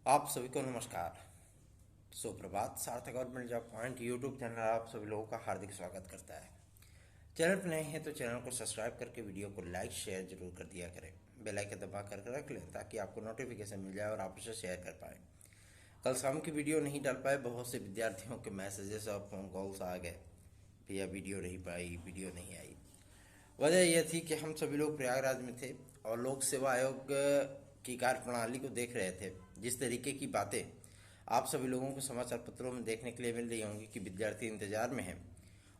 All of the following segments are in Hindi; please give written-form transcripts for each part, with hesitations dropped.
आप सभी को नमस्कार। सुप्रभात। सार्थक government job point YouTube channel आप सभी लोगों का हार्दिक स्वागत करता है। चैनल पर नए हैं तो चैनल को सब्सक्राइब करके वीडियो को लाइक शेयर जरूर कर दिया करें। बेल आइकन दबा कर रख लें ताकि आपको नोटिफिकेशन मिल जाए और आप उसे शेयर कर पाएँ। कल शाम की वीडियो नहीं डाल पाए, बहुत से विद्यार्थियों के मैसेजेस और फ़ोन कॉल्स आ गए, भैया वीडियो नहीं पाई, वीडियो नहीं आई। वजह यह थी कि हम सभी लोग प्रयागराज में थे और लोक सेवा आयोग की कार्यप्रणाली को देख रहे थे। जिस तरीके की बातें आप सभी लोगों को समाचार पत्रों में देखने के लिए मिल रही होंगी कि विद्यार्थी इंतजार में हैं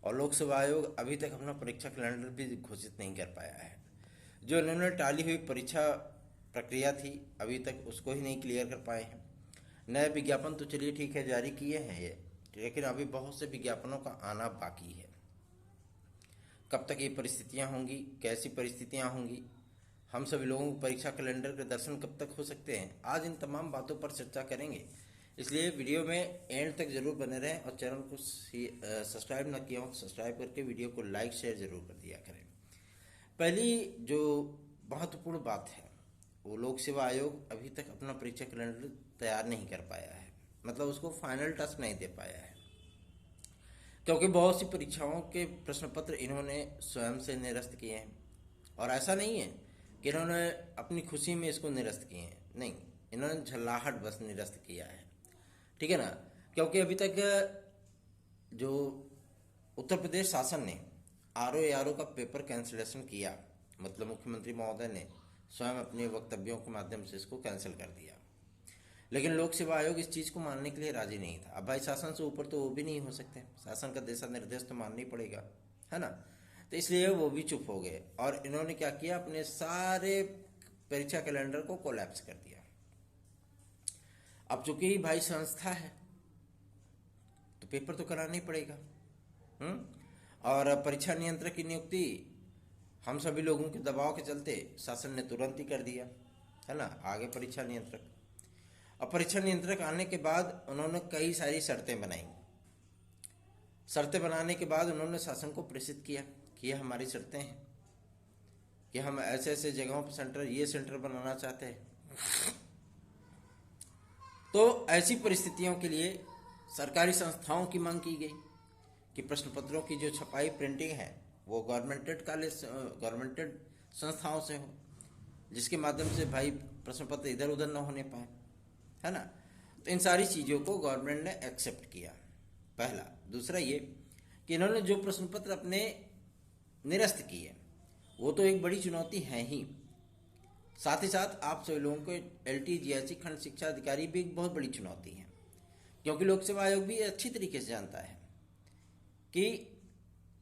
और लोक सेवा आयोग अभी तक अपना परीक्षा कैलेंडर भी घोषित नहीं कर पाया है। जो इन्होंने टाली हुई परीक्षा प्रक्रिया थी अभी तक उसको ही नहीं क्लियर कर पाए हैं। नए विज्ञापन तो चलिए ठीक है जारी किए हैं ये, लेकिन अभी बहुत से विज्ञापनों का आना बाकी है। कब तक ये परिस्थितियां होंगी, कैसी परिस्थितियां होंगी, हम सभी लोगों को परीक्षा कैलेंडर के दर्शन कब तक हो सकते हैं, आज इन तमाम बातों पर चर्चा करेंगे। इसलिए वीडियो में एंड तक जरूर बने रहें और चैनल को सब्सक्राइब न किया हो तो सब्सक्राइब करके वीडियो को लाइक शेयर जरूर कर दिया करें। पहली जो महत्वपूर्ण बात है वो लोक सेवा आयोग अभी तक अपना परीक्षा कैलेंडर तैयार नहीं कर पाया है, मतलब उसको फाइनल टच नहीं दे पाया है। क्योंकि बहुत सी परीक्षाओं के प्रश्न पत्र इन्होंने स्वयं से निरस्त किए हैं और ऐसा नहीं है कि इन्होंने अपनी खुशी में इसको निरस्त किए हैं, नहीं, इन्होंने झल्लाहट बस निरस्त किया है। ठीक है ना। क्योंकि अभी तक जो उत्तर प्रदेश शासन ने RO का पेपर कैंसिलेशन किया, मतलब मुख्यमंत्री महोदय ने स्वयं अपने वक्तव्यों के माध्यम से इसको कैंसिल कर दिया, लेकिन लोक सेवा आयोग इस चीज़ को मानने के लिए राजी नहीं था। अब भाई शासन से ऊपर तो वो भी नहीं हो सकते, शासन का दिशा निर्देश तो मानना ही पड़ेगा, है ना। तो इसलिए वो भी चुप हो गए और इन्होंने क्या किया, अपने सारे परीक्षा कैलेंडर को कोलैप्स कर दिया। अब चूंकि भाई संस्था है तो पेपर तो कराना ही पड़ेगा। और परीक्षा नियंत्रक की नियुक्ति हम सभी लोगों के दबाव के चलते शासन ने तुरंत ही कर दिया, है ना। आगे परीक्षा नियंत्रक, अब परीक्षा नियंत्रक आने के बाद उन्होंने कई सारी शर्तें बनाई। शर्तें बनाने के बाद उन्होंने शासन को प्रेषित किया कि ये हमारी शर्तें हैं कि हम ऐसे ऐसे जगहों पर सेंटर बनाना चाहते हैं। तो ऐसी परिस्थितियों के लिए सरकारी संस्थाओं की मांग की गई कि प्रश्न पत्रों की जो छपाई प्रिंटिंग है वो गवर्नमेंटेड संस्थाओं से हो, जिसके माध्यम से भाई प्रश्न पत्र इधर उधर न होने पाए, है ना। तो इन सारी चीज़ों को गवर्नमेंट ने एक्सेप्ट किया, पहला। दूसरा ये कि इन्होंने जो प्रश्न पत्र अपने निरस्त किए वो तो एक बड़ी चुनौती है ही, साथ ही साथ आप सभी लोगों को LTGIC खंड शिक्षा अधिकारी भी एक बहुत बड़ी चुनौती है। क्योंकि लोक सेवा आयोग भी अच्छी तरीके से जानता है कि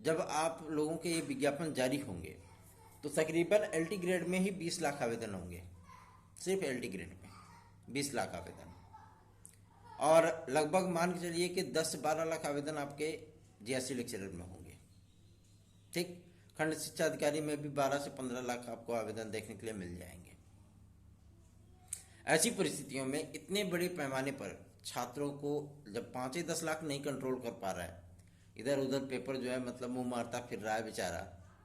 जब आप लोगों के ये विज्ञापन जारी होंगे तो तकरीबन LT ग्रेड में ही 20 लाख आवेदन होंगे, सिर्फ LT ग्रेड में 20 लाख आवेदन, और लगभग मान के चलिए कि 10 से 12 लाख आवेदन आपके GIC लेक्चरर में होंगे। ठीक, खंड शिक्षा अधिकारी में भी 12 से 15 लाख आपको आवेदन देखने के लिए मिल जाएंगे। ऐसी परिस्थितियों में इतने बड़े पैमाने पर छात्रों को जब 5-10 लाख नहीं कंट्रोल कर पा रहा है, इधर उधर पेपर जो है मतलब मुंह मारता फिर रहा है बेचारा,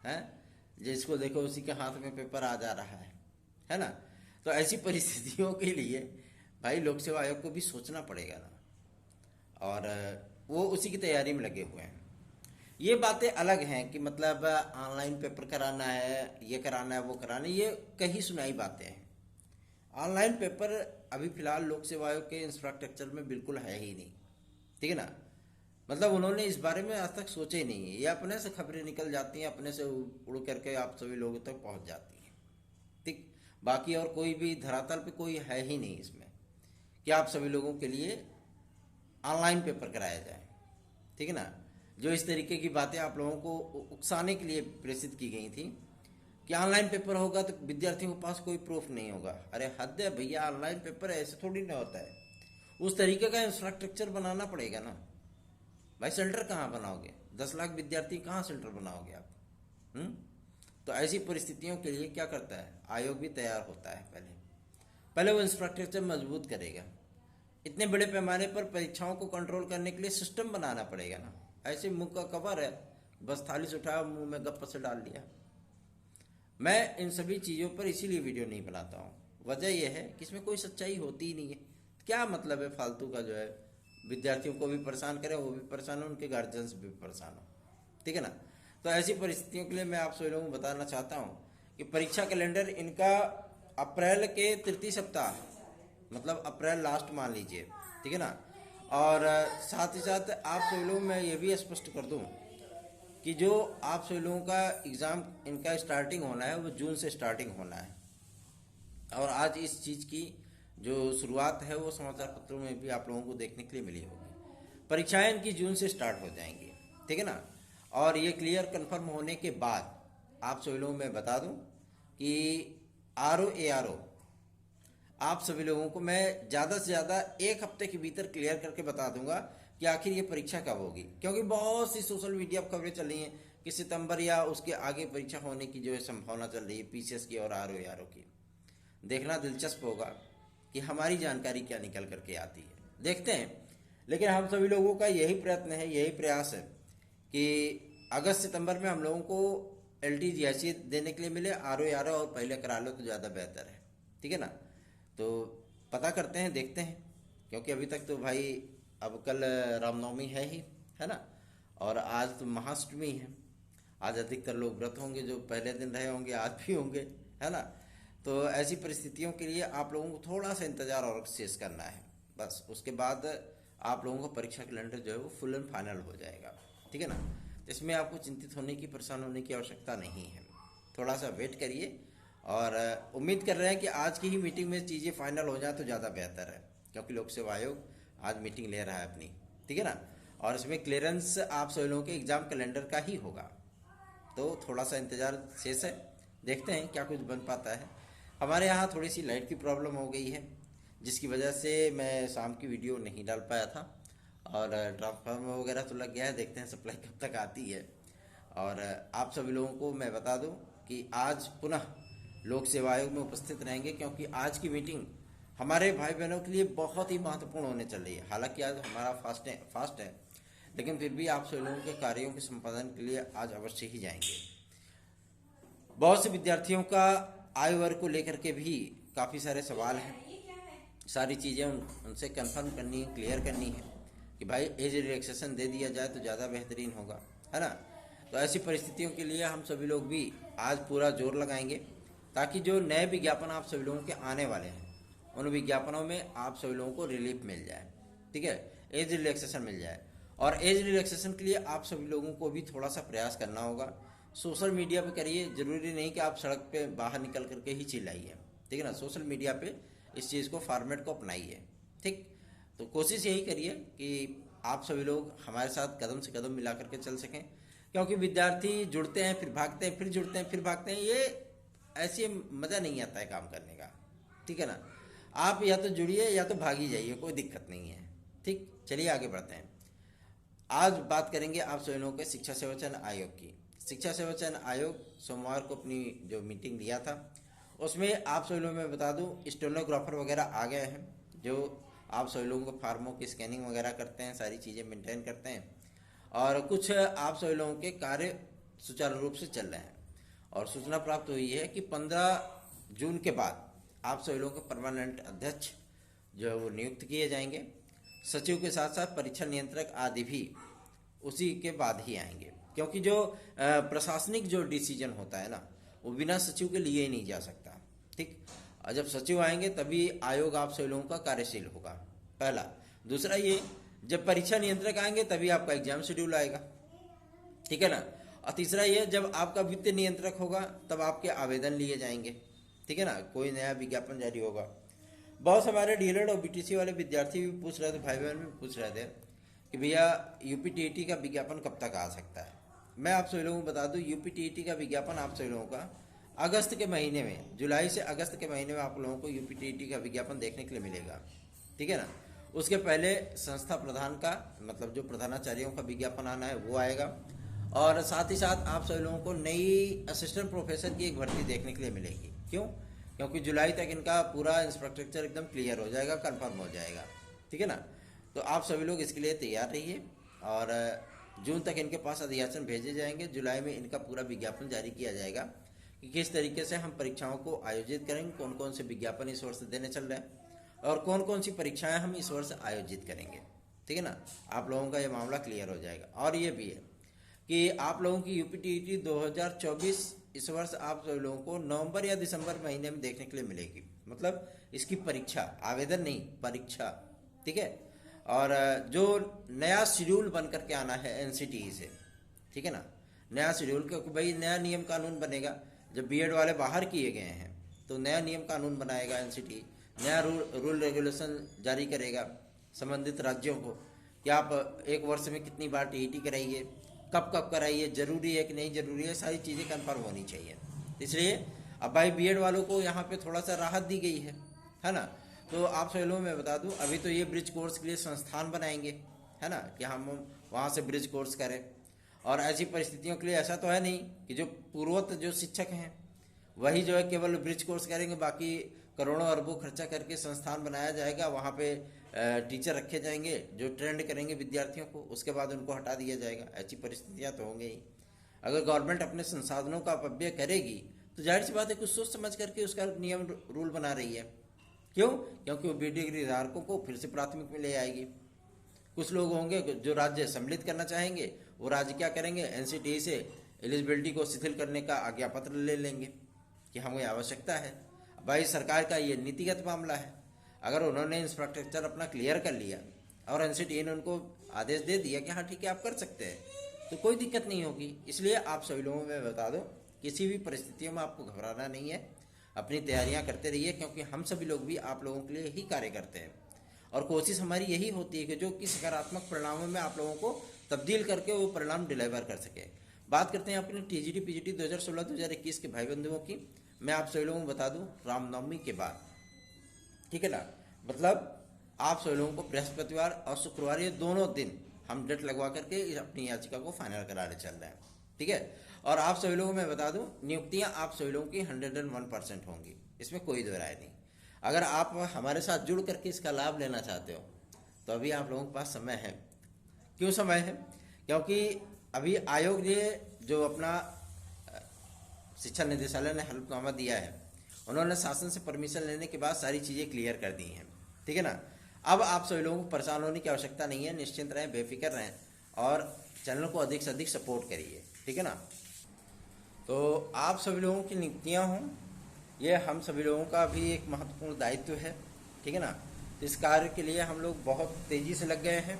है, जिसको देखो उसी के हाथ में पेपर आ जा रहा है ना। तो ऐसी परिस्थितियों के लिए भाई लोक सेवा आयोग को भी सोचना पड़ेगा ना, और वो उसी की तैयारी में लगे हुए हैं। ये बातें अलग हैं कि मतलब ऑनलाइन पेपर कराना है, ये कराना है, वो कराना है, ये कहीं सुनाई बातें हैं। ऑनलाइन पेपर अभी फिलहाल लोक सेवा आयोग के इंफ्रास्ट्रक्चर में बिल्कुल है ही नहीं, ठीक है ना। मतलब उन्होंने इस बारे में आज तक सोचा ही नहीं है, ये अपने से खबरें निकल जाती हैं, अपने से उड़ करके आप सभी लोगों तक पहुंच जाती हैं। ठीक, बाकी और कोई भी धरातल पे कोई है ही नहीं इसमें कि आप सभी लोगों के लिए ऑनलाइन पेपर कराया जाए, ठीक है ना। जो इस तरीके की बातें आप लोगों को उकसाने के लिए प्रेषित की गई थी कि ऑनलाइन पेपर होगा तो विद्यार्थियों के पास कोई प्रूफ नहीं होगा। अरे हद है भैया, ऑनलाइन पेपर ऐसे थोड़ी ना होता है, उस तरीके का इंफ्रास्ट्रक्चर बनाना पड़ेगा ना भाई। सेंटर कहाँ बनाओगे, 10 लाख विद्यार्थी कहाँ सेंटर बनाओगे आप? तो ऐसी परिस्थितियों के लिए क्या करता है आयोग भी तैयार होता है, पहले वो इंफ्रास्ट्रक्चर मजबूत करेगा। इतने बड़े पैमाने पर परीक्षाओं को कंट्रोल करने के लिए सिस्टम बनाना पड़ेगा ना। ऐसे मुंह का कवर है, बस थाली से उठाया मुंह में गप्प से डाल लिया। मैं इन सभी चीज़ों पर इसीलिए वीडियो नहीं बनाता हूँ, वजह यह है कि इसमें कोई सच्चाई होती ही नहीं है। क्या मतलब है फालतू का जो है, विद्यार्थियों को भी परेशान करें, वो भी परेशान हो, उनके गार्जियंस भी परेशान हो, ठीक है ना। तो ऐसी परिस्थितियों के लिए मैं आप सभी लोगों को बताना चाहता हूँ कि परीक्षा कैलेंडर इनका अप्रैल के तृतीय सप्ताह, मतलब अप्रैल लास्ट मान लीजिए, ठीक है ना। और साथ ही साथ आप सभी लोगों मैं ये भी स्पष्ट कर दूं कि जो आप सभी लोगों का एग्ज़ाम इनका स्टार्टिंग होना है वो जून से स्टार्टिंग होना है। और आज इस चीज़ की जो शुरुआत है वो समाचार पत्रों में भी आप लोगों को देखने के लिए मिली होगी। परीक्षाएं इनकी जून से स्टार्ट हो जाएंगी, ठीक है ना। और ये क्लियर कंफर्म होने के बाद आप सभी लोगों मैं बता दूं कि RO ARO आप सभी लोगों को मैं ज़्यादा से ज़्यादा एक हफ्ते के भीतर क्लियर करके बता दूंगा कि आखिर ये परीक्षा कब होगी, क्योंकि बहुत सी सोशल मीडिया पर खबरें चल रही हैं कि सितंबर या उसके आगे परीक्षा होने की जो है संभावना चल रही है PCS की और RO ARO की। देखना दिलचस्प होगा कि हमारी जानकारी क्या निकल करके आती है, देखते हैं। लेकिन हम सभी लोगों का यही प्रयत्न है, यही प्रयास है कि अगस्त सितंबर में हम लोगों को LTGIC देने के लिए मिले, RO ARO और पहले करा लो तो ज़्यादा बेहतर है, ठीक है ना। तो पता करते हैं, देखते हैं, क्योंकि अभी तक तो भाई अब कल रामनवमी है ही, है ना, और आज तो महाअष्टमी है। आज अधिकतर लोग व्रत होंगे, जो पहले दिन रहे होंगे आज भी होंगे, है ना। तो ऐसी परिस्थितियों के लिए आप लोगों को थोड़ा सा इंतजार और शेष करना है, बस उसके बाद आप लोगों को परीक्षा कैलेंडर जो है वो फुल एंड फाइनल हो जाएगा, ठीक है ना। तो इसमें आपको चिंतित होने की, परेशान होने की आवश्यकता नहीं है। थोड़ा सा वेट करिए और उम्मीद कर रहे हैं कि आज की ही मीटिंग में चीज़ें फाइनल हो जाए तो ज़्यादा बेहतर है, क्योंकि लोक सेवा आयोग आज मीटिंग ले रहा है अपनी, ठीक है ना। और इसमें क्लियरेंस आप सभी लोगों के एग्ज़ाम कैलेंडर का ही होगा, तो थोड़ा सा इंतज़ार शेष है, देखते हैं क्या कुछ बन पाता है। हमारे यहाँ थोड़ी सी लाइट की प्रॉब्लम हो गई है, जिसकी वजह से मैं शाम की वीडियो नहीं डाल पाया था, और ट्रांसफार्मर वगैरह तो लग गया है, देखते हैं सप्लाई कब तक आती है। और आप सभी लोगों को मैं बता दूं कि आज पुनः लोक सेवा आयोग में उपस्थित रहेंगे, क्योंकि आज की मीटिंग हमारे भाई बहनों के लिए बहुत ही महत्वपूर्ण होने चल रही है। हालांकि आज हमारा फास्ट है, लेकिन फिर भी आप सभी लोगों के कार्यों के संपादन के लिए आज अवश्य ही जाएंगे। बहुत से विद्यार्थियों का आयु वर्ग को लेकर के भी काफ़ी सारे सवाल हैं, सारी चीज़ें उनसे कंफर्म करनी है, क्लियर करनी है कि भाई एज रिलैक्सेशन दे दिया जाए तो ज़्यादा बेहतरीन होगा, है ना। तो ऐसी परिस्थितियों के लिए हम सभी लोग भी आज पूरा जोर लगाएंगे, ताकि जो नए विज्ञापन आप सभी लोगों के आने वाले हैं उन विज्ञापनों में आप सभी लोगों को रिलीफ मिल जाए, ठीक है, एज रिलैक्सेशन मिल जाए। और एज रिलैक्सेशन के लिए आप सभी लोगों को भी थोड़ा सा प्रयास करना होगा। सोशल मीडिया पे करिए, ज़रूरी नहीं कि आप सड़क पे बाहर निकल करके ही चिल्लाइए, ठीक है ना। सोशल मीडिया पे इस चीज़ को फॉर्मेट को अपनाइए, ठीक। तो कोशिश यही करिए कि आप सभी लोग हमारे साथ कदम से कदम मिला करके चल सकें, क्योंकि विद्यार्थी जुड़ते हैं फिर भागते हैं, फिर जुड़ते हैं फिर भागते हैं, ये ऐसे मज़ा नहीं आता है काम करने का, ठीक है ना। आप या तो जुड़िए या तो भागी जाइए, कोई दिक्कत नहीं है, ठीक। चलिए आगे बढ़ते हैं। आज बात करेंगे आप सभी लोगों के शिक्षा सेवा चयन आयोग की। शिक्षा सेवा चयन आयोग सोमवार को अपनी जो मीटिंग लिया था, उसमें आप सभी लोगों में बता दूं स्टेनोग्राफर वगैरह आ गए हैं, जो आप सभी लोगों को फार्मों की स्कैनिंग वगैरह करते हैं, सारी चीज़ें मेंटेन करते हैं, और कुछ आप सभी लोगों के कार्य सुचारू रूप से चल रहे हैं। और सूचना प्राप्त हुई है कि 15 जून के बाद आप सभी लोगों के परमानेंट अध्यक्ष जो है वो नियुक्त किए जाएंगे। सचिव के साथ साथ परीक्षा नियंत्रक आदि भी उसी के बाद ही आएंगे, क्योंकि जो प्रशासनिक जो डिसीजन होता है ना, वो बिना सचिव के लिए ही नहीं जा सकता, ठीक। और जब सचिव आएंगे तभी आयोग आप सभी लोगों का कार्यशील होगा, पहला। दूसरा ये, जब परीक्षा नियंत्रक आएंगे तभी आपका एग्जाम शेड्यूल आएगा, ठीक है ना। और तीसरा ये, जब आपका वित्त नियंत्रक होगा तब आपके आवेदन लिए जाएंगे, ठीक है ना, कोई नया विज्ञापन जारी होगा। बहुत हमारे डीएलएड और बीटीसी वाले विद्यार्थी भी पूछ रहे थे, भाई बहन भी पूछ रहे थे कि भैया यूपीटीईटी का विज्ञापन कब तक आ सकता है। मैं आप सभी लोगों को बता दूं, यूपीटीईटी का विज्ञापन आप सभी लोगों का अगस्त के महीने में, जुलाई से अगस्त के महीने में आप लोगों को यूपीटीईटी का विज्ञापन देखने के लिए मिलेगा, ठीक है ना। उसके पहले संस्था प्रधान का, मतलब जो प्रधानाचार्यों का विज्ञापन आना है वो आएगा, और साथ ही साथ आप सभी लोगों को नई असिस्टेंट प्रोफेसर की एक भर्ती देखने के लिए मिलेगी। क्यों? क्योंकि जुलाई तक इनका पूरा इंफ्रास्ट्रक्चर एकदम क्लियर हो जाएगा, कंफर्म हो जाएगा, ठीक है ना। तो आप सभी लोग इसके लिए तैयार रहिए, और जून तक इनके पास अधियाचन भेजे जाएंगे। जुलाई में इनका पूरा विज्ञापन जारी किया जाएगा कि किस तरीके से हम परीक्षाओं को आयोजित करेंगे, कौन कौन से विज्ञापन इस वर्ष देने चल रहे हैं। और कौन कौन सी परीक्षाएं हम इस वर्ष आयोजित करेंगे, ठीक है ना। आप लोगों का ये मामला क्लियर हो जाएगा। और ये भी है कि आप लोगों की यूपीटीईटी 2024 इस वर्ष आप सब लोगों को नवंबर या दिसंबर महीने में देखने के लिए मिलेगी। मतलब इसकी परीक्षा, आवेदन नहीं, परीक्षा, ठीक है। और जो नया शेड्यूल बन करके आना है एनसीटीई से, ठीक है ना, नया शेड्यूल, क्योंकि भाई नया नियम कानून बनेगा। जब बीएड वाले बाहर किए गए हैं तो नया नियम कानून बनाएगा एनसीटीई, नया रूल रेगुलेशन जारी करेगा संबंधित राज्यों को कि आप एक वर्ष में कितनी बार टीईटी कराइए, कब कब कराइए, जरूरी है कि नहीं जरूरी है, सारी चीज़ें कन्फर्म होनी चाहिए। इसलिए अब भाई बीएड वालों को यहाँ पे थोड़ा सा राहत दी गई है ना। तो आप सभी लोगों में बता दूं, अभी तो ये ब्रिज कोर्स के लिए संस्थान बनाएंगे, है ना, कि हम वहाँ से ब्रिज कोर्स करें। और ऐसी परिस्थितियों के लिए ऐसा तो है नहीं कि जो पूर्वत जो शिक्षक हैं वही जो है केवल ब्रिज कोर्स करेंगे, बाकी करोड़ों अरबों खर्चा करके संस्थान बनाया जाएगा, वहाँ पे टीचर रखे जाएंगे जो ट्रेंड करेंगे विद्यार्थियों को, उसके बाद उनको हटा दिया जाएगा। ऐसी परिस्थितियाँ तो होंगी ही। अगर गवर्नमेंट अपने संसाधनों का अपव्यय करेगी तो जाहिर सी बात है कुछ सोच समझ करके उसका नियम रूल बना रही है। क्यों? क्योंकि वो बीडी डिग्री धारकों को फिर से प्राथमिक में ले आएगी। कुछ लोग होंगे जो राज्य सम्मिलित करना चाहेंगे, वो राज्य क्या करेंगे, एनसीटीई से एलिजिबिलिटी को शिथिल करने का आज्ञा पत्र ले लेंगे कि हमें आवश्यकता है। भाई सरकार का ये नीतिगत मामला है। अगर उन्होंने इंफ्रास्ट्रक्चर अपना क्लियर कर लिया और एनसीटीई ने उनको आदेश दे दिया कि हाँ ठीक है आप कर सकते हैं, तो कोई दिक्कत नहीं होगी। इसलिए आप सभी लोगों में बता दो, किसी भी परिस्थितियों में आपको घबराना नहीं है, अपनी तैयारियां करते रहिए, क्योंकि हम सभी लोग भी आप लोगों के लिए ही कार्य करते हैं। और कोशिश हमारी यही होती है कि जो कि सकारात्मक परिणामों में आप लोगों को तब्दील करके वो परिणाम डिलीवर कर सके। बात करते हैं अपने टीजीटी पीजीटी 2016-2021 के भाई बंधुओं की। मैं आप सभी लोगों को बता दूं, रामनवमी के बाद, ठीक है ना, मतलब आप सभी लोगों को बृहस्पतिवार और शुक्रवार ये दोनों दिन हम डेट लगवा करके अपनी याचिका को फाइनल कराने चल रहे हैं, ठीक है। और आप सभी लोगों को मैं बता दूं, नियुक्तियां आप सभी लोगों की 101% होंगी, इसमें कोई दो राय नहीं। अगर आप हमारे साथ जुड़ करके इसका लाभ लेना चाहते हो तो अभी आप लोगों के पास समय है। क्यों समय है? क्योंकि अभी आयोग ने जो अपना शिक्षा निदेशालय ने हल्फनामा दिया है, उन्होंने शासन से परमिशन लेने के बाद सारी चीज़ें क्लियर कर दी हैं, ठीक है ना। अब आप सभी लोगों को परेशान होने की आवश्यकता नहीं है, निश्चिंत रहें, बेफिक्र रहें और चैनल को अधिक से अधिक सपोर्ट करिए, ठीक है ना। तो आप सभी लोगों की नियुक्तियाँ हों, ये हम सभी लोगों का भी एक महत्वपूर्ण दायित्व है, ठीक है ना। इस कार्य के लिए हम लोग बहुत तेज़ी से लग गए हैं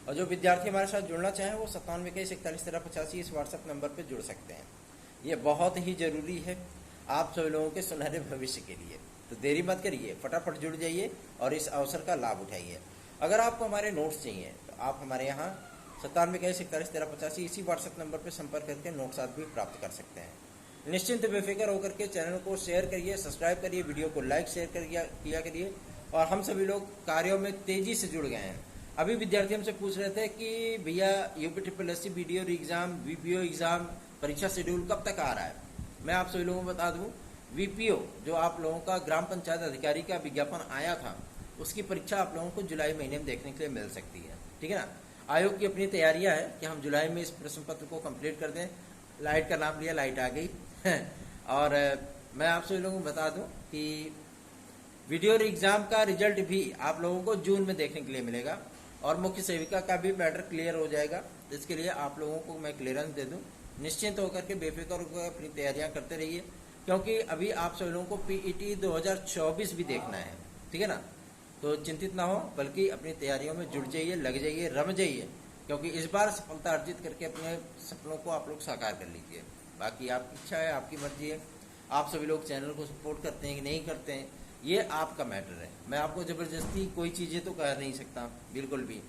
और जो विद्यार्थी हमारे साथ जुड़ना चाहें वो 9721411385 इस व्हाट्सएप नंबर पर जुड़ सकते हैं। ये बहुत ही ज़रूरी है आप सभी लोगों के सुनहरे भविष्य के लिए। तो देरी मत करिए, फटाफट जुड़ जाइए और इस अवसर का लाभ उठाइए। अगर आपको हमारे नोट्स चाहिए तो आप हमारे यहाँ 9721411385 इसी व्हाट्सएप नंबर पर संपर्क करके नोट्स आदि भी प्राप्त कर सकते हैं। निश्चिंत बेफिक्र होकर के चैनल को शेयर करिए, सब्सक्राइब करिए, वीडियो को लाइक शेयर किया करिए। और हम सभी लोग कार्यों में तेज़ी से जुड़ गए हैं। अभी विद्यार्थी हमसे पूछ रहे थे कि भैया यूपीट्रिपलएससी बीडीओ एग्ज़ाम, वीपीओ एग्ज़ाम परीक्षा शेड्यूल कब तक आ रहा है। मैं आप सभी लोगों को बता दूं, वीपीओ जो आप लोगों का ग्राम पंचायत अधिकारी का विज्ञापन आया था, उसकी परीक्षा आप लोगों को जुलाई महीने में देखने के लिए मिल सकती है, ठीक है ना। आयोग की अपनी तैयारियां हैं कि हम जुलाई में इस प्रश्न पत्र को कंप्लीट कर दें। लाइट का नाम लिया, लाइट आ गई और मैं आप सभी लोगों को बता दूं कि वीडियो एग्ज़ाम का रिजल्ट भी आप लोगों को जून में देखने के लिए मिलेगा और मुख्य सेविका का भी मैटर क्लियर हो जाएगा। इसके लिए आप लोगों को मैं क्लियरेंस दे दूं। निश्चिंत होकर के बेफिक्र होकर अपनी तैयारियां करते रहिए, क्योंकि अभी आप सभी लोगों को पीईटी 2024 भी देखना है, ठीक है ना। तो चिंतित ना हो, बल्कि अपनी तैयारियों में जुड़ जाइए, लग जाइए, रम जाइए, क्योंकि इस बार सफलता अर्जित करके अपने सपनों को आप लोग साकार कर लीजिए। बाकी आपकी इच्छा है, आपकी मर्जी है। आप सभी लोग चैनल को सपोर्ट करते हैं कि नहीं करते हैं, ये आपका मैटर है। मैं आपको ज़बरदस्ती कोई चीज़ें तो कह नहीं सकता, बिल्कुल भी।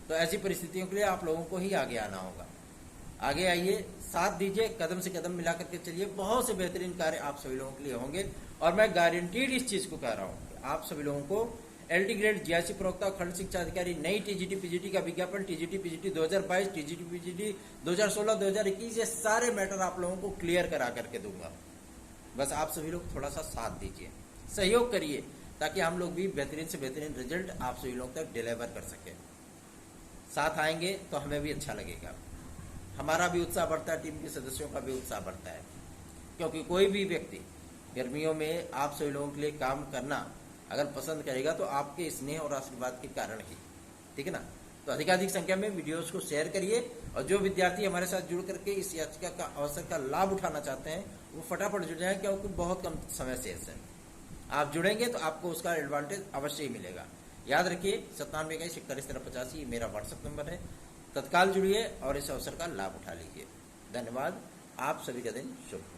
तो ऐसी परिस्थितियों के लिए आप लोगों को ही आगे आना होगा। आगे आइए, साथ दीजिए, कदम से कदम मिला करके चलिए। बहुत से बेहतरीन कार्य आप सभी लोगों के लिए होंगे और मैं गारंटीड इस चीज़ को कह रहा हूँ कि आप सभी लोगों को एलटी ग्रेड जीआईसी प्रवक्ता खंड शिक्षा अधिकारी नई टीजीटी पीजीटी का विज्ञापन, टीजीटी पीजीटी 2022, टीजीटी पीजीटी 2016-2021, ये सारे मैटर आप लोगों को क्लियर करा करके दूंगा। बस आप सभी लोग थोड़ा सा साथ दीजिए, सहयोग करिए, ताकि हम लोग भी बेहतरीन से बेहतरीन रिजल्ट आप सभी लोगों तक डिलीवर कर सकें। साथ आएंगे तो हमें भी अच्छा लगेगा, हमारा भी उत्साह बढ़ता है, टीम के सदस्यों का भी उत्साह बढ़ता है। क्योंकि कोई भी व्यक्ति गर्मियों में आप सभी लोगों के लिए काम करना अगर पसंद करेगा तो आपके स्नेह और आशीर्वाद के कारण ही, ठीक है ना। तो अधिकाधिक संख्या में वीडियोस को शेयर करिए, और जो विद्यार्थी हमारे साथ जुड़ करके इस याचिका का अवसर का लाभ उठाना चाहते हैं वो फटाफट जुड़ जाए, क्योंकि बहुत कम समय शेष है। आप जुड़ेंगे तो आपको उसका एडवांटेज अवश्य ही मिलेगा। याद रखिए 9721 मेरा व्हाट्सएप नंबर है। तत्काल जुड़िए और इस अवसर का लाभ उठा लीजिए। धन्यवाद। आप सभी का दिन शुभ।